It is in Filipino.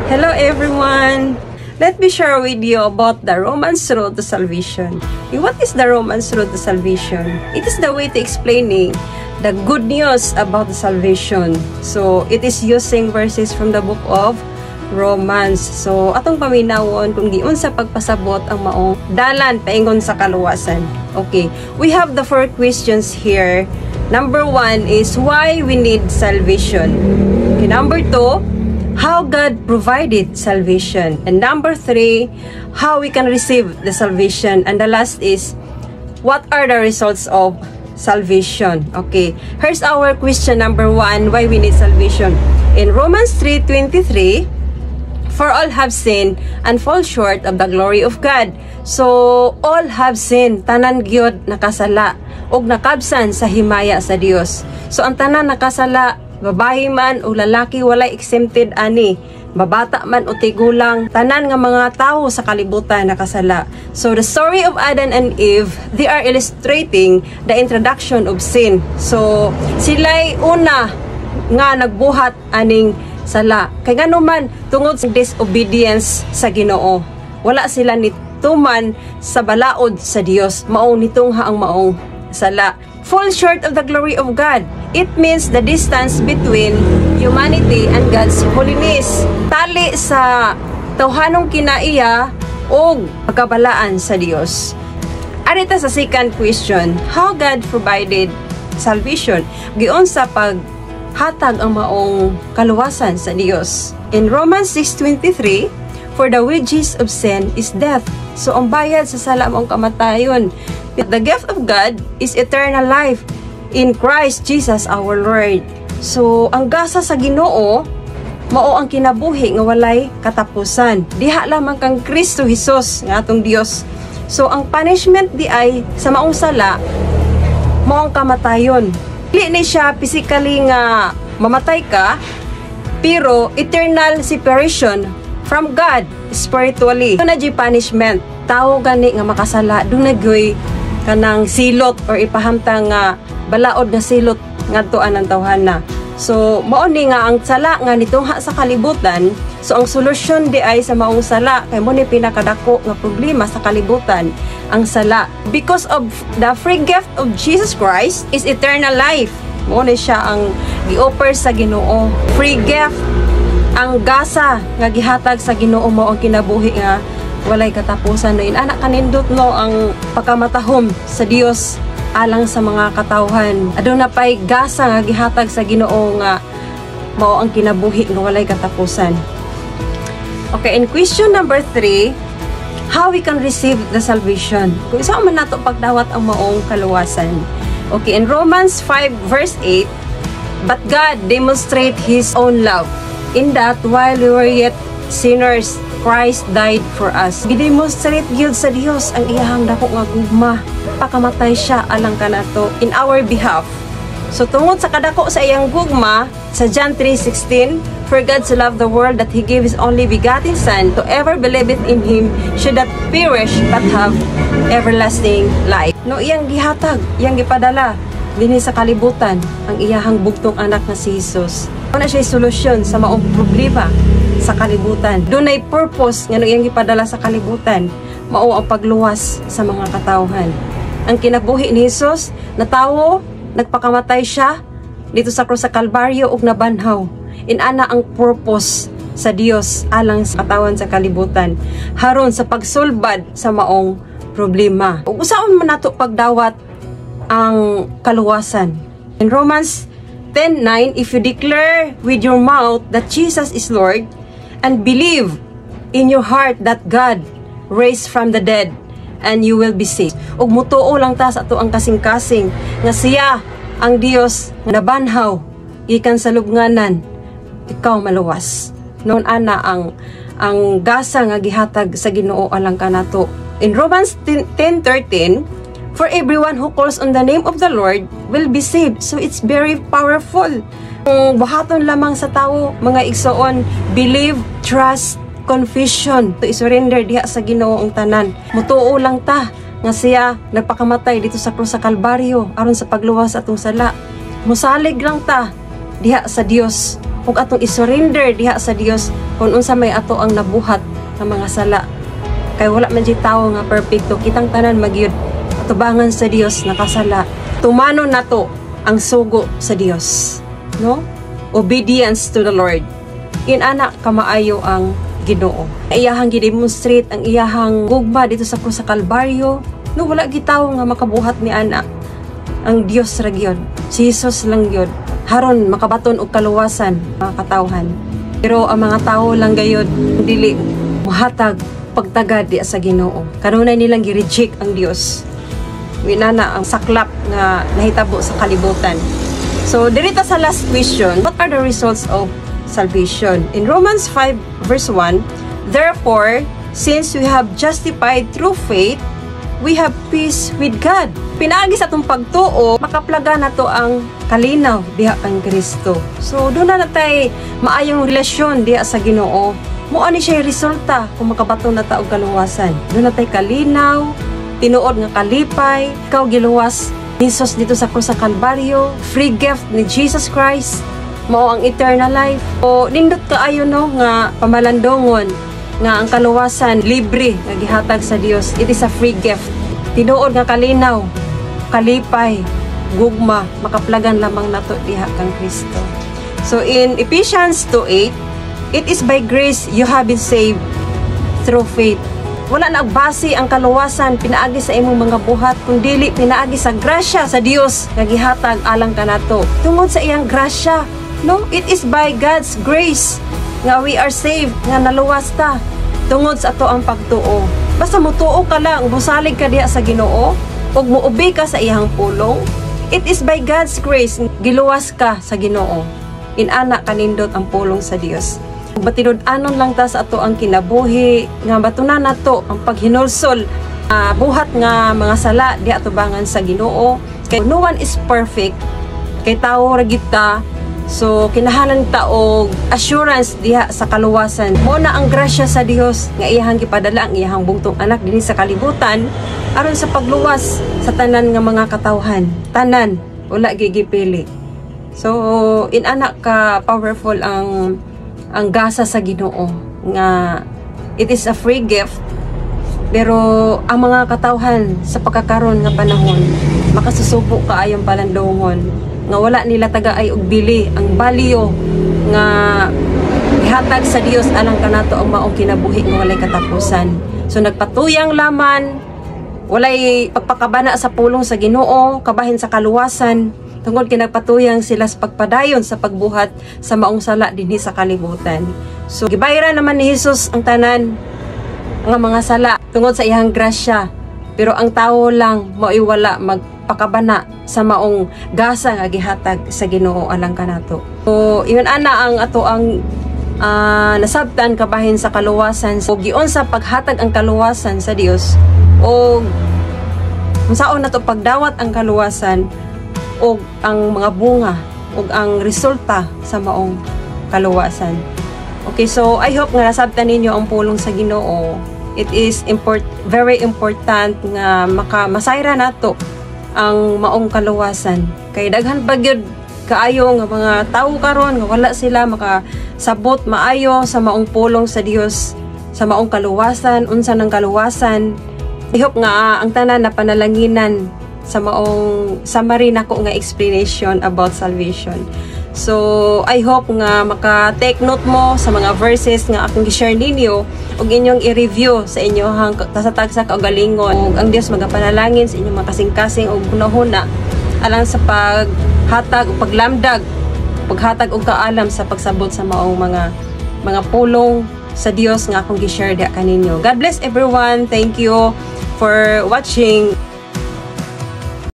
Hello everyone! Let me share with you about the Romans road to salvation. What is the Romans road to salvation? It is the way to explaining the good news about the salvation. So, it is using verses from the book of Romans. So, atong paminawon kung giun sa pagpasabot ang maong dalan paingon sa kaluwasan. Okay, we have the 4 questions here. Number 1 is why we need salvation. Okay, number 2, how God provided salvation. And number 3, how we can receive the salvation. And the last is, what are the results of salvation? Okay, here's our question number 1, why we need salvation. In Romans 3:23, for all have sinned and fall short of the glory of God. So, all have sinned, tanan gyud nakasala, og nakabsan sa himaya sa Dios. So, ang tanan nakasala, babae man o lalaki, walay exempted ani, mabata man o tigulang, tanan nga mga tao sa kalibutan nakasala. So the story of Adam and Eve, they are illustrating the introduction of sin. So sila'y una nga nagbuhat aning sala. Kay ngano man tungod sa disobedience sa Ginoo, wala sila nituman sa balaod sa Dios, maong nitungha ang maong sala. Fall short of the glory of God. It means the distance between humanity and God's holiness. Tali sa tawhanong kinaiya o pagkabalaan sa Dios. Arita sa second question, how God provided salvation. Giun sa paghatag ang maong kaluwasan sa Dios. In Romans 6:23, for the wages of sin is death. So ang bayad sa sala maong kamatayon. The gift of God is eternal life in Christ Jesus our Lord. So, ang gasa sa Ginoo mao ang kinabuhi nga walay katapusan. Diha lamang kang Kristo Jesus nga atong Dios. So, ang punishment di ay sa maong sala mao ang kamatayon. Dili ni siya physically nga mamatay ka, pero eternal separation from God spiritually. Ito na di punishment. Tao gani nga makasala, doon nagyoy kanang silot or ipahamtang nga balaod na silot ngadtoan ang tawhana. So mao ni nga ang sala nga nitungha sa kalibutan. So ang solusyon di ay sa maong sala, kay mo ni pinakadako nga problema sa kalibutan ang sala. Because of the free gift of Jesus Christ is eternal life. Mao ni siya ang gi-offer sa Ginoo. Free gift, ang gasa nga gihatag sa Ginoo mao ang kinabuhi nga walay katapusan. No, anak kanindot no ang pagkamatahom sa Dios alang sa mga katawhan. Aduna pay gasa nga gihatag sa Ginoo nga mao ang kinabuhi nga walay katapusan. Okay, in question number 3, how we can receive the salvation. Kung isa man nato pagdawat ang maong kaluwasan. Okay, in Romans 5 verse 8, but God demonstrate His own love in that while we were yet sinners, Christ died for us. Gidemonstrate gyud sa Dios ang iyahang dako nga gugma. Pakamatay siya alang kanato in our behalf. So tungod sa kadako sa iyang gugma, sa John 3:16, for God so loved the world that He gave His only begotten Son, to ever believeth in Him should not perish but have everlasting life. No, iyang gihatag, iyang gipadala dinhi sa kalibutan ang iyahang bugtong anak na si Jesus. Ano siya solusyon sa maong problema sa kalibutan. Doon ay purpose nga iyang gipadala sa kalibutan, mao ang pagluwas sa mga katawhan. Ang kinabuhi ni Jesus, natawo, nagpakamatay siya dito sa krus sa Kalbaryo ug nabanhaw. Inana ang purpose sa Dios alang sa katawan sa kalibutan, haron sa pagsulbad sa maong problema. Ug usaon man nato pagdawat ang kaluwasan. In Romans 10:9, if you declare with your mouth that Jesus is Lord and believe in your heart that God raised from the dead, and you will be saved. Ug mutuo lang ta sa ato ang kasing-kasing nga siya ang Dios nga nabanhaw gikan sa lubnganan, ikaw maluwas. Noon ana ang gasa nga gihatag sa Ginoo alang kanato. In Romans 10:13, for everyone who calls on the name of the Lord will be saved. So it's very powerful. Kung buhaton lamang sa tao, mga igsoon, believe, trust, confession, to surrender diha sa Ginoo ang tanan. Mutuo lang ta nga siya nagpakamatay dito sa krus sa Kalbaryo aron sa pagluwas atong sala. Musalig lang ta diha sa Dios ug atong isurrender diha sa Dios kung unsa may ato ang nabuhat nga mga sala. Kay wala man jud tawo nga perpekto, kitang tanan magyud atubangan sa Dios nakasala. Tumano nato ang sugo sa Dios, no? Obedience to the Lord. Inana kamaayo ang Ginoo. Iyahang gidemonstrate ang iyahang gugma dito sa krus sa Kalbaryo. No, wala gitaw nga makabuhat ni ana. Ang Dios ra gyud. Si Jesus lang gyud. Haron makabaton og kaluwasan mga katawhan. Pero ang mga tawo lang gayud dili mohatag pagtagad di sa Ginoo. Kanunay nilang gi-reject ang Dios. Winana ang saklap nga nahitabo sa kalibutan. So dirita sa last question, what are the results of salvation? In Romans 5 verse 1, therefore, since we have justified through faith, we have peace with God. Pinaagi sa itong pagtuo, makaplaga na to ang kalinaw diha kang Kristo. So doon na natay maayong relasyon diha sa Ginoo. Mao ni siya resulta kung makabaton na ta og kaluwasan. Doon natay kalinaw, tinuod nga kalipay, ikaw giluwas ni Jesus dito sa krus sa Kalbaryo, free gift ni Jesus Christ. Mao ang eternal life. O nindot kaayo no nga pamalandongon nga ang kaluwasan libre nga gihatag sa Dios. It is a free gift. Tinuod nga kalinaw, kalipay, gugma, makaplagan lamang nato diha kang Kristo. So in Ephesians 2:8, it is by grace you have been saved through faith. Wala na base ang kaluwasan pinaagi sa imong mga buhat kundi pinaagi sa grasya sa Dios nga gihatag alang kanato. Tungod sa iyang grasya, no, it is by God's grace nga we are saved, nga naluwas ta tungod sa ato ang pagtuo. Basta mutuo ka lang, musalig ka diha sa Ginoo, ug muubi ka sa iyang pulong. It is by God's grace giluwas ka sa Ginoo. Inana kanindot ang pulong sa Dios. Batinud-anon lang ta sa ato ang kinabuhi nga batunan nato ang paghinulsol buhat nga mga sala diha atubangan sa Ginoo. Kay no one is perfect, kay tawo ra gid ta. So, kinahanglan ta og assurance diha sa kaluwasan. Mo na ang grasya sa Dios nga iyahang gipadala ang iyahang bungtong anak dinhi sa kalibutan aron sa pagluwas sa tanan nga mga katawhan. Tanan, wala gigipili. So, inana ka powerful ang gasa sa Ginoo nga it is a free gift. Pero ang mga katawhan sa pagkakaron nga panahon makasusubo kaayong palandongon nga wala nila tagaay og bili ang baliyo nga ihatag sa Dios alang kanato ang maong kinabuhi nga walay katapusan. So nagpatuyang laman, walay pagpakabana sa pulong sa Ginoo, kabahin sa kaluwasan, tungod kay nagpatuyang sila sa pagpadayon sa pagbuhat sa maong sala dinhi sa kalibutan. So gibayran naman ni Jesus ang tanan nga mga sala tungod sa iyang grasya. Pero ang tao lang maiwala magpakabana sa maong gasa nga gihatag sa Ginoo alang kanato. So iyon ana ang ato ang nasabtan kabahin sa kaluwasan. So giun sa paghatag ang kaluwasan sa Dios o unsaon nato pagdawat ang kaluwasan o ang mga bunga o ang resulta sa maong kaluwasan. Okay, so I hope nga nasabtan ninyo ang pulong sa Ginoo. It is very important nga masayra nato ang maong kaluwasan. Kay daghan pagyud kaayo nga mga tawo karon nga wala sila makasabot maayo sa maong pulong sa Dios, sa maong kaluwasan, unsa ng kaluwasan. I hope nga ang tanan na panalanginan sa maong summary nako nga explanation about salvation. So, I hope nga maka-take note mo sa mga verses nga akong gi-share ninyo ug inyong i-review sa inyong tasatag sa kaugalingon. Ug ang Dios magapanalangin sa inyong makasing-kasing ug hunahuna alang sa paghatag ug paglamdag, paghatag og kaalam sa pagsabot sa maong mga pulong sa Dios nga akong gi-share diha kaninyo. God bless everyone. Thank you for watching.